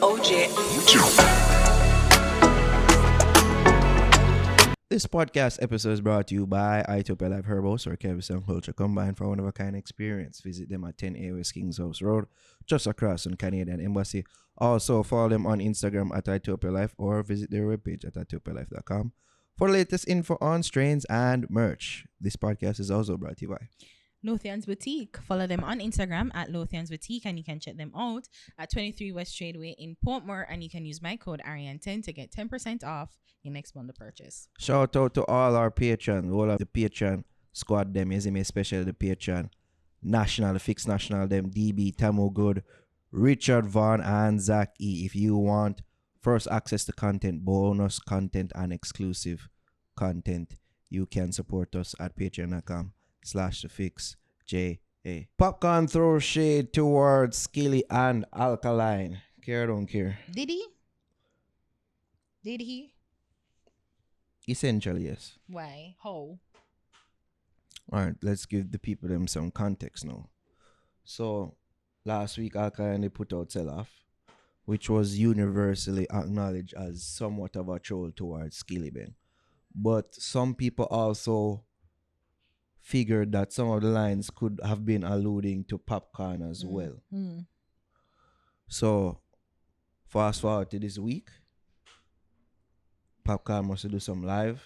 OJ. This podcast episode is brought to you by Ethiopia Life Herbals or Kevis and Culture combined for one of a kind experience. Visit them at 10A West Kings House Road, just across from Canadian Embassy. Also, follow them on Instagram at Ethiopia Life or visit their webpage at ethiopialife.com for the latest info on strains and merch. This podcast is also brought to you by Lothian's Boutique. Follow them on Instagram at Lothian's Boutique and you can check them out at 23 West Tradeway in Portmore, and you can use my code Ariane10 to get 10% off your next bundle purchase. Shout out to all our patrons, all of the Patreon squad them, especially the Patreon National, the Fixed National them, DB, Tamu Good, Richard Vaughn and Zach E. If you want first access to content, bonus content and exclusive content, you can support us at patreon.com/thefixja. Popcaan throws shade towards Skilly and Alkaline. Care or don't care? Did he? Did he? Essentially, yes. Why? How? Alright, let's give the people them some context now. So, last week Alkaline they put out Sell Off, which was universally acknowledged as somewhat of a troll towards Skillibeng. But some people also figured that some of the lines could have been alluding to Popcaan as well. So, fast forward to this week, Popcaan must do some live,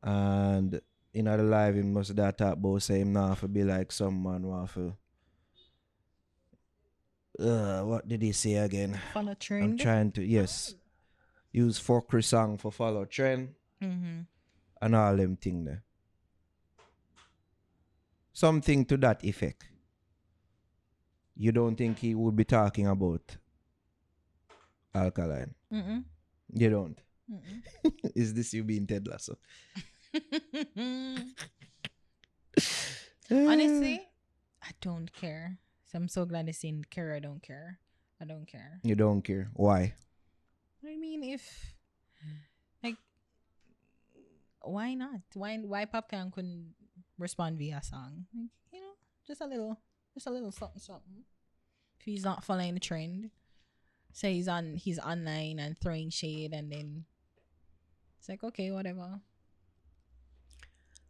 and in the live he must that talk about say him now for be like some man waffle. What did he say again? Follow trend. I'm trying to use folklore song for follow trend and all them thing there. Something to that effect. You don't think he would be talking about Alkaline? You don't? Is this you being Ted Lasso? Honestly, I don't care. So I'm so glad it's in care. I don't care. You don't care. Why? I mean, if like, why not? Why Popcaan couldn't respond via song? Like, you know, just a little something. If he's not following the trend, say he's online and throwing shade, and then it's like, okay, whatever.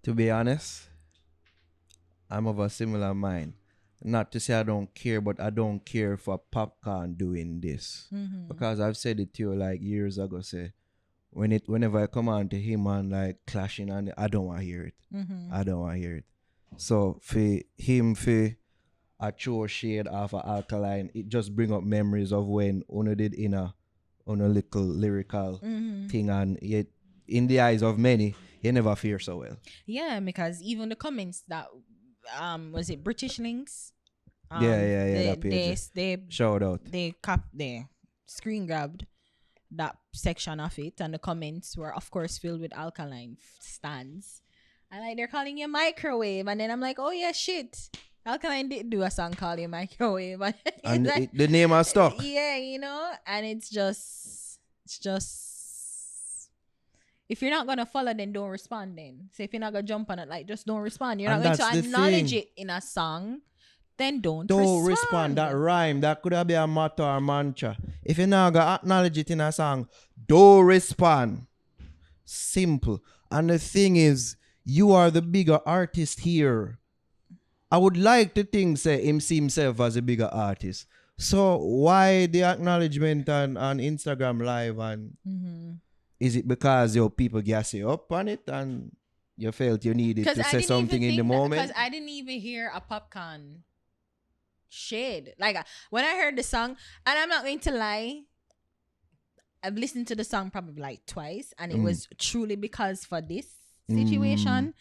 To be honest, I'm of a similar mind. Not to say I don't care, but I don't care for Popcaan doing this. Because I've said it to you like years ago, say, whenever I come on to him and like clashing on it, I don't want to hear it. I don't want to hear it. So for him, for a throw shade off of Alkaline, it just bring up memories of when Uno did on a little lyrical thing, and yet in the eyes of many, he never fare so well. Yeah, because even the comments that was it British Links? That page. They shout out. They screen grabbed that section of it, and the comments were of course filled with Alkaline stands. And like they're calling you microwave, and then I'm like, oh yeah, shit. Alkaline did do a song called You Microwave, and like, the name has stuck. Yeah, you know, and it's just if you're not gonna follow, then don't respond. Then so if you're not gonna jump on it, like just don't respond. You're and not going to acknowledge thing. it in a song, then don't respond. That rhyme, that could have been a motto or mantra. If you're not gonna acknowledge it in a song, don't respond. Simple. And the thing is, you are the bigger artist here. I would like to think say him see himself as a bigger artist. So why the acknowledgement on Instagram Live, and is it because your people gas you up on it and you felt you needed to say something in the moment? Because I didn't even hear a Popcaan shade. Like when I heard the song, and I'm not going to lie, I've listened to the song probably like twice, and it was truly because for this situation.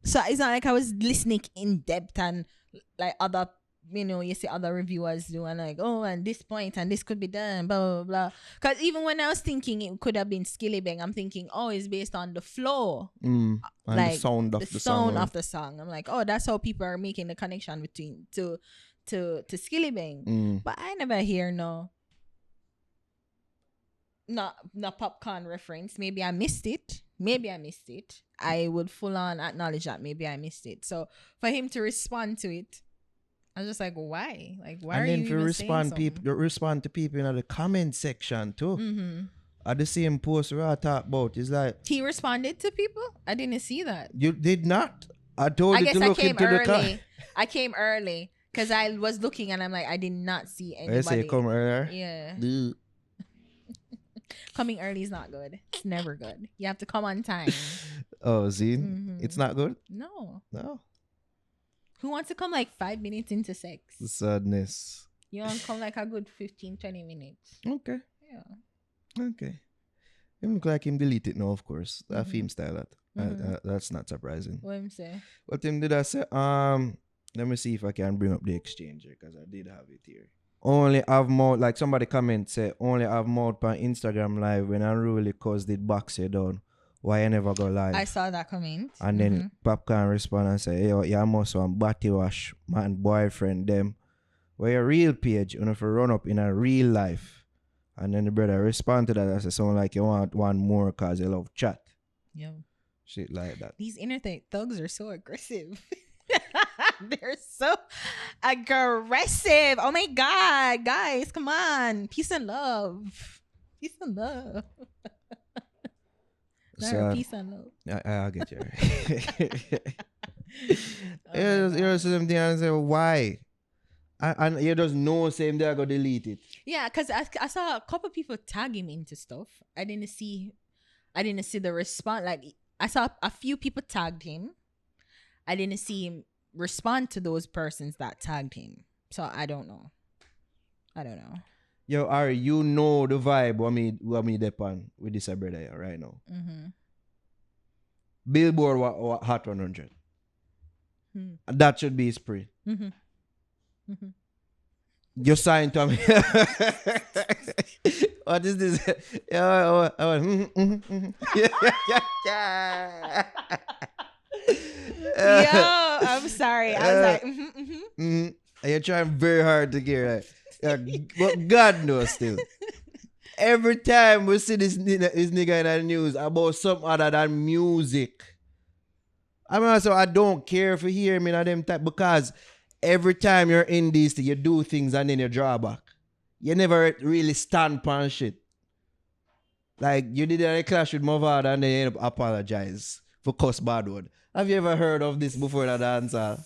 So it's not like I was listening in depth and like other, you see other reviewers do, and like, oh, and this point and this could be done, blah, blah, blah. Because even when I was thinking it could have been Skillibeng, I'm thinking, oh, it's based on the flow. And like the sound of the sound song. of the song. I'm like, oh, that's how people are making the connection between to Skillibeng. But I never hear not Popcaan reference. Maybe I missed it. I would full on acknowledge that maybe I missed it. So for him to respond to it I was just like, why? Like, why and are then you if you even respond saying people, respond to people in the comment section too. Mm-hmm. At the same post where I talk about, it's like He responded to people? I didn't see that. you did not. I told I you guess to I look came into the early. I came early because I was looking and I'm like, I did not see I say anybody. come earlier. Yeah. Duh. Coming early is not good. It's never good. You have to come on time. Oh, see, Mhm. it's not good. No. No, Who wants to come like 5 minutes into sex? sadness. You want to come like a good 15, 20 minutes. Okay, Yeah. okay. Him look like him delete it now, of course. That Mhm. film style that. Mhm. That's not surprising. What him say? What him did I say? Let me see if I can bring up the exchanger because I did have it here. Only have mouth, like somebody comment say, only have mouth on Instagram live when unruly cause did box you down. Why you never go live? I saw that comment. And then Popcaan respond and say, yo, you must want body wash, man, boyfriend, them. Where your real page, you know, if you run up in a real life. And then the brother respond to that and say, sound like you want one more cause you love chat. Yeah. Shit like that. These internet thugs are so aggressive. They're so aggressive. Oh my God. Guys, come on. Peace and love. Peace and love. So, Peace and love. I get you. Here's something and say, why? And you just know same day I go delete it. Yeah, because I saw a couple people tag him into stuff. I didn't see the response. Like, I saw a few people tagged him. I didn't see him respond to those persons that tagged him. So I don't know. Yo, Ari, you know the vibe what me depend with this brother here right now. Mm-hmm. Billboard what Hot 100. That should be his pre. Mm-hmm. Mm-hmm. You signed to me. What is this? Yeah. Yo, I'm sorry. I was like, You're trying very hard to get right. Yeah, but God knows still. Every time we see this nigga in the news about something other than music, I mean, so I don't care if you hear me in them type because every time you're in this, you do things and then you draw back. You never really stand on shit. Like you did a clash with my father and then you end up apologize for cuss bad word. Have you ever heard of this before that answer?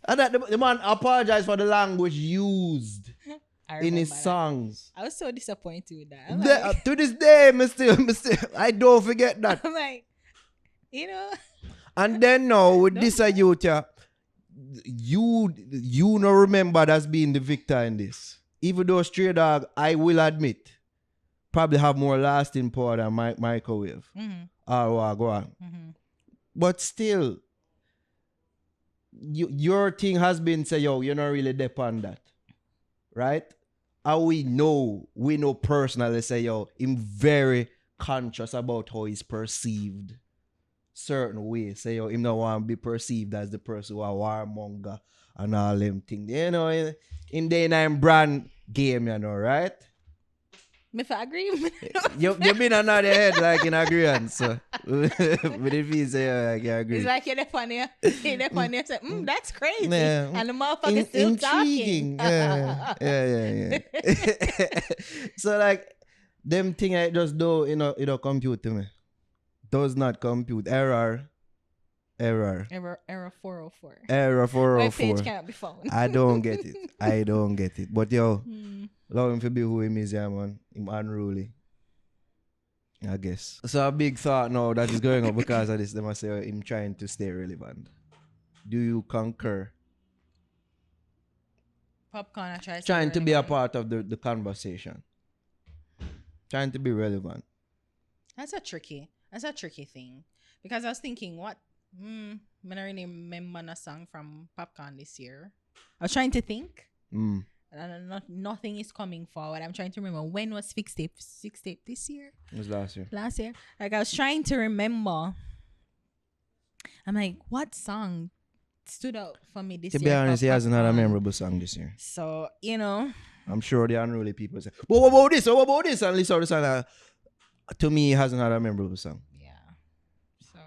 And that the man apologized for the language used in his songs. I was so disappointed with that. To this day, I don't forget that. I'm like, you know. And then now with this youth, you no remember as being the victor in this. Even though Stray Dog, I will admit, probably have more lasting power than Microwave. Mm-hmm. Go on. Mm-hmm. But still, your thing has been say, yo, you're not really dep on that. Right? And we know personally say, yo, I'm very conscious about how he's perceived certain ways. Say, yo, him not want to be perceived as the person who a warmonger and all them things. You know, in the name brand game, you know, right? If I agree, you been on the head like in agreement, so. But if you say, I can agree. It's like you're the funny, say, that's crazy. Yeah. And the motherfucker's still intriguing. Talking. Yeah. So, like, them thing I just do, it don't compute to me. Does not compute. Error 404. Error 404. My page cannot be found. I don't get it. But yo, love him for be who him is, yeah, man. Him unruly, I guess. So a big thought now that is going up because of this. They must say him trying to stay relevant. Do you concur? Popcaan, I trying to be a part of the conversation. Trying to be relevant. That's a tricky thing. Because I was thinking, what? I don't really remember a song from Popcaan this year. I was trying to think. And nothing is coming forward. I'm trying to remember when was Fix Tape this year? It was last year. Like I was trying to remember. I'm like, what song stood out for me this year? To be honest, he hasn't had a memorable song this year. So, you know. I'm sure the unruly people say, what about this? What about this? And listen to the song. To me, he hasn't had a memorable song. Yeah. So.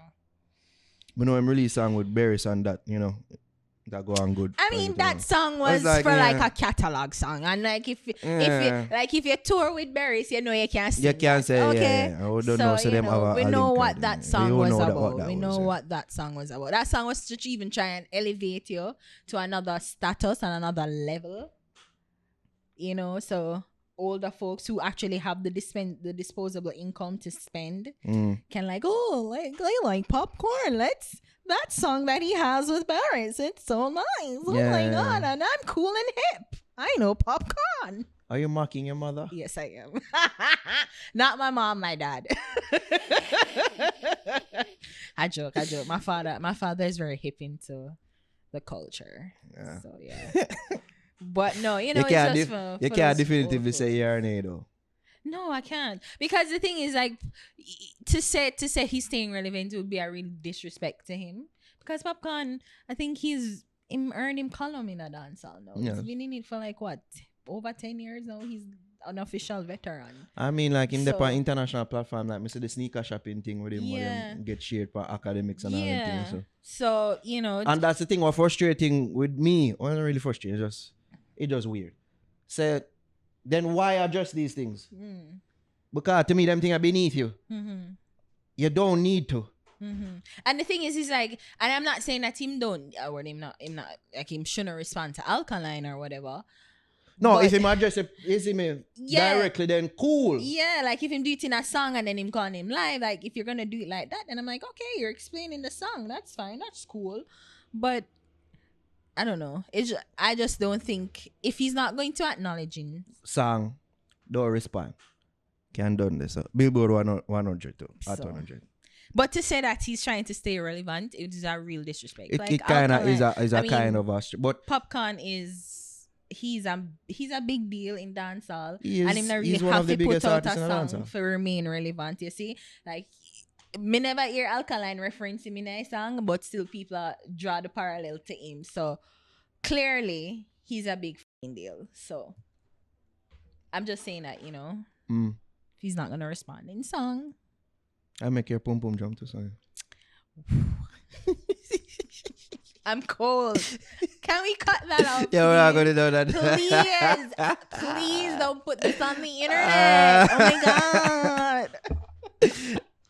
But no, him release song with Barris and that, you know. that go on good. I mean, that song was for like a catalog song, and like if you tour with Berries, you know you can't sing. You can't say okay. Yeah. I don't know. So them have we a know link what card, that song was about. We know was, what that song was about. That song was to even try and elevate you to another status and another level. You know, so older folks who actually have the disposable income to spend can like, oh, like I like Popcorn. That song that he has with Barris, it's so nice. Oh my God, and I'm cool and hip. I know Popcaan. Are you mocking your mother? Yes, I am. Not my mom, my dad. I joke. My father is very hip into the culture. Yeah. So yeah. But no, you know, you it's just for you can't definitively say you're an though. No, I can't, because the thing is, like, to say he's staying relevant would be a real disrespect to him. Because Popcaan, I think he's earned him column in a dancehall now. Yes. He's been in it for like what, over 10 years now. He's an official veteran. I mean, like in the international platform, like Mr. the sneaker shopping thing with him, where them get shared for academics and all that thing. So you know, and that's the thing. What frustrating with me, well, not really frustrating. It's just weird. So then why address these things? Because to me, them things are beneath you. You don't need to. And the thing is, he's like, and I'm not saying that him not like him shouldn't respond to Alkaline or whatever. No, if him address it, directly, then cool. Yeah, like if him do it in a song and then him calling him live, like if you're gonna do it like that, then I'm like, okay, you're explaining the song, that's fine, that's cool. But I don't know. I just don't think if he's not going to acknowledge him. Song, don't respond. Can done this. Billboard 100 too. At 100. But to say that he's trying to stay relevant, it is a real disrespect. It kind of is a kind of a. But Popcaan he's a big deal in dancehall, and him not really have to put out a song for remain relevant. You see, like. Me never hear Alkaline reference him in a song, but still people draw the parallel to him. So clearly he's a big deal. So I'm just saying that, you know, if he's not gonna respond in song, I make your pum pum jump to song. I'm cold. Can we cut that out? Yeah, we're not gonna do that. Please don't put this on the internet. Oh my God.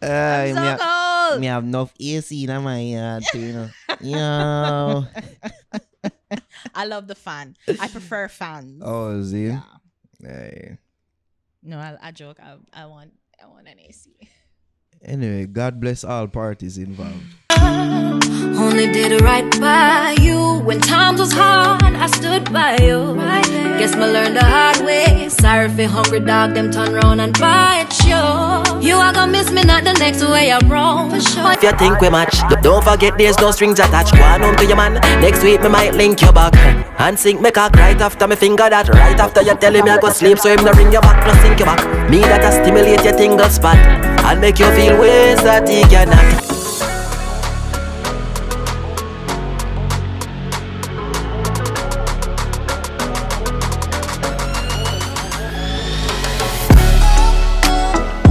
I'm so cold. Me have enough AC in my yard, you know. Yo. I love the fan. I prefer fans. Oh, see? Yeah. Hey. No, I joke. I want an AC. Anyway, God bless all parties involved. Only did right by you when times was hard. I stood by you. Guess me learned the hard way. Sorry for hungry dog, them turn round and bite you. You are gonna miss me, not the next way I'm wrong. For sure. If you think we match, don't forget there's no strings attached. Go on home to your man. Next week me might link you back. And sink me cock right after me finger that. Right after you tell him I go sleep, so him no ring you back, no sink you back. Me that I stimulate your tingle spot and make you feel ways that he cannot.